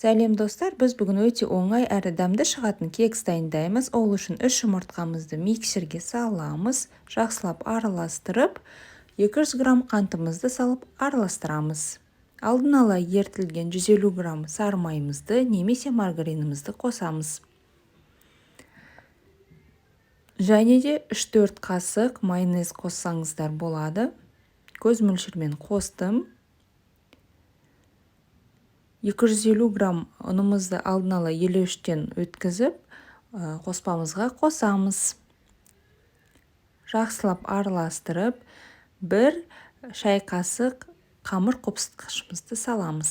Сәлем достар, біз бүгін өте оңай әрі дәмді шығатын кекс дайындаймыз. Ол үшін 3 жұмыртқамызды миксерге саламыз, жақсылап араластырып, 200 грамм қантымызды салып араластырамыз. Алдын ала ертілген 150 грамм сары майымызды немесе маргаринімізді қосамыз. Және де 3-4 қасық майонез қоссаңыздар болады. Көз мөлшермен қостым. 250 грамм ұнымызды алдын ала елеуіштен өткізіп, қоспамызға қосамыз. Жақсылап араластырып, 1 шай қасық қамыр қопсытқышымызды саламыз.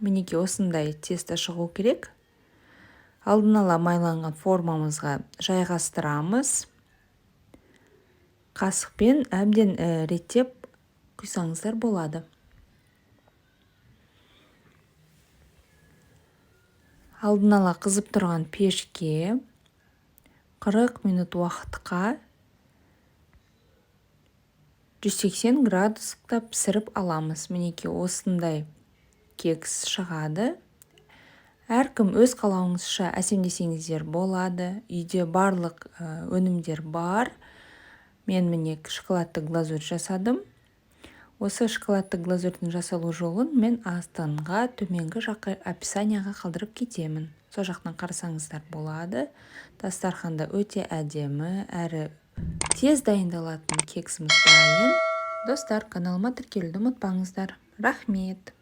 Мінеки осындай тесто шығу керек. Алдын ала майланған формамызға жайғастырамыз. Қасықпен әбден реттеп құйсаңыздар болады. Алдын ала қызып тұрған пешке 40 минут уақытқа 180 градуста пісіріп аламыз. Мінеки осындай кекс шығады. Әркім өз қалауыңызша әсемдесеңіздер болады. Үйде барлық өнімдер бар. Мен міне шоколадты глазурь жасадым. Осы шоколадты глазурьдің жасалу жолын мен астыңға төменгі жаққа описанияға қалдырып кетемін. Сол жақтан қарасаңыздар болады. Дастарханда өте әдемі әрі тез дайындалатын кексіміз дайын. Достар, каналыма тіркелуді ұмытпаңыздар. Рахмет!